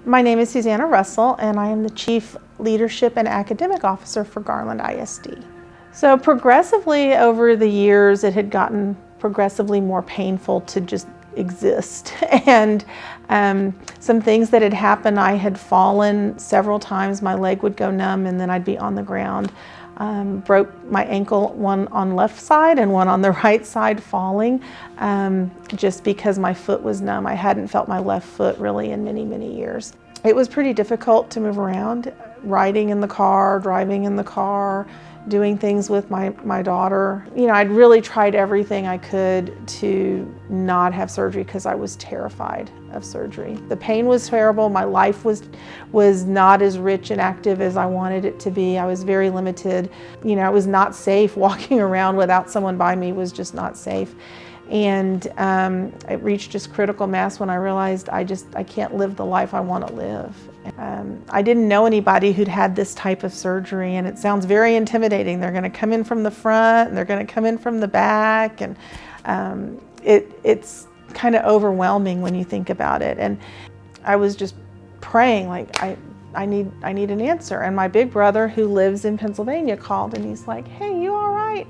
My name is Susanna Russell, and I am the Chief Leadership and Academic Officer for Garland ISD. So progressively over the years, it had gotten progressively more painful to just exist. And some things that had happened, I had fallen several times, my leg would go numb and then I'd be on the ground. Broke my ankle, one on left side and one on the right side falling, just because my foot was numb. I hadn't felt my left foot really in many, many years. It was pretty difficult to move around, riding in the car, driving in the car, doing things with my daughter. You know, I'd really tried everything I could to not have surgery because I was terrified of surgery. The pain was terrible. My life was not as rich and active as I wanted it to be. I was very limited. You know, I was not safe. Walking around without someone by me was just not safe. And it reached just critical mass when I realized I can't live the life I want to live. I didn't know anybody who'd had this type of surgery, and it sounds very intimidating. They're going to come in from the front and they're going to come in from the back, and it's kind of overwhelming when you think about it. And I was just praying, like, I need an answer. And my big brother, who lives in Pennsylvania, called and he's like, "Hey, you all right?"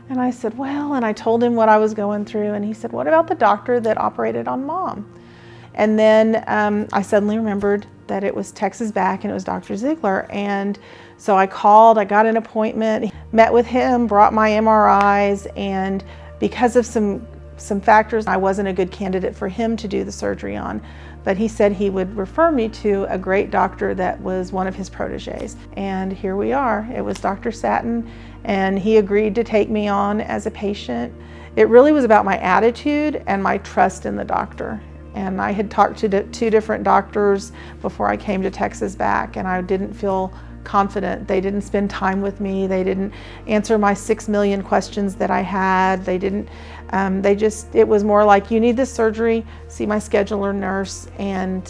And I said, "Well," and I told him what I was going through, and he said, "What about the doctor that operated on Mom?" And then I suddenly remembered that it was Texas Back and it was Dr. Ziegler. And so I called, I got an appointment, met with him, brought my MRIs, and because of some factors, I wasn't a good candidate for him to do the surgery on. But he said he would refer me to a great doctor that was one of his proteges. And here we are. It was Dr. Satin, and he agreed to take me on as a patient. It really was about my attitude and my trust in the doctor. And I had talked to two different doctors before I came to Texas Back, and I didn't feel confident. They didn't spend time with me. They didn't answer my 6 million questions that I had. They didn't, it was more like, "You need this surgery, see my scheduler nurse," and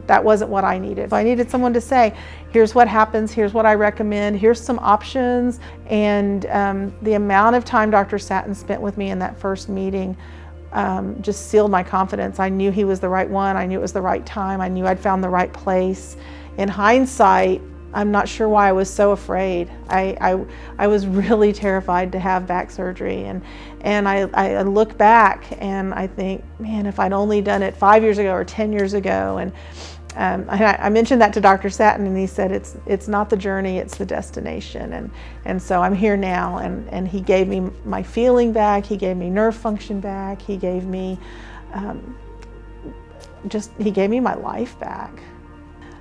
that wasn't what I needed. I needed someone to say, "Here's what happens, here's what I recommend, here's some options." And the amount of time Dr. Satin spent with me in that first meeting just sealed my confidence. I knew he was the right one. I knew it was the right time. I knew I'd found the right place. In hindsight, I'm not sure why I was so afraid. I was really terrified to have back surgery, and I look back and I think, man, if I'd only done it 5 years ago or 10 years ago. And I mentioned that to Dr. Satin, and he said it's not the journey, it's the destination. And so I'm here now, and he gave me my feeling back, he gave me nerve function back, he gave me he gave me my life back.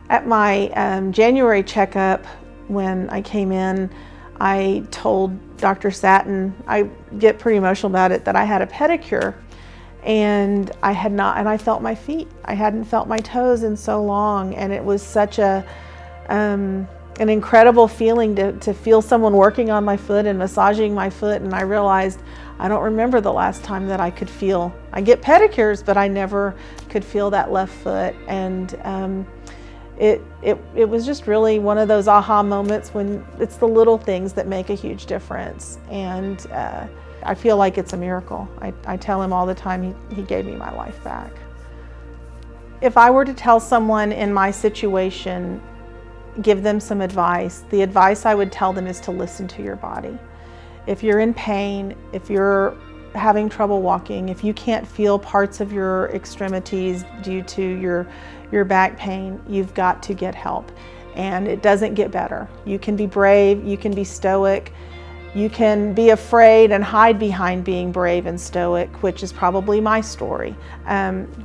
At my January checkup, when I came in, I told Dr. Satin, I get pretty emotional about it, that I had a pedicure. And I felt my feet. I hadn't felt my toes in so long, and it was such an incredible feeling to feel someone working on my foot and massaging my foot. And I realized I don't remember the last time that I could feel. I get pedicures, but I never could feel that left foot. And it was just really one of those aha moments when it's the little things that make a huge difference. And I feel like it's a miracle. I tell him all the time, he gave me my life back. If I were to tell someone in my situation, give them some advice, the advice I would tell them is to listen to your body. If you're in pain, if you're having trouble walking, if you can't feel parts of your extremities due to your back pain, you've got to get help. And it doesn't get better. You can be brave, you can be stoic, you can be afraid and hide behind being brave and stoic, which is probably my story.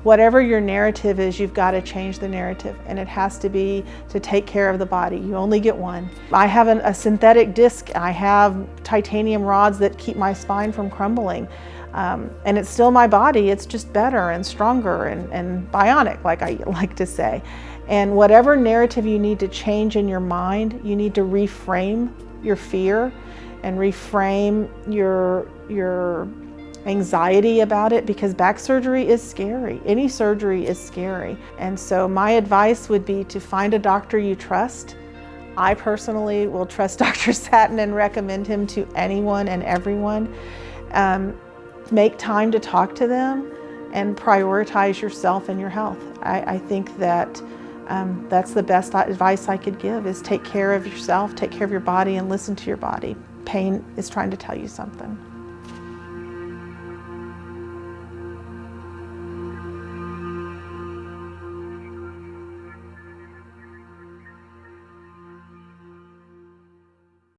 Whatever your narrative is, you've got to change the narrative, and it has to be to take care of the body. You only get one. I have a synthetic disc. I have titanium rods that keep my spine from crumbling. And it's still my body. It's just better and stronger and bionic, like I like to say. And whatever narrative you need to change in your mind, you need to reframe your fear and reframe your anxiety about it, because back surgery is scary. Any surgery is scary. And so my advice would be to find a doctor you trust. I personally will trust Dr. Satin and recommend him to anyone and everyone. Make time to talk to them and prioritize yourself and your health. I think that that's the best advice I could give, is take care of yourself, take care of your body, and listen to your body. Pain is trying to tell you something.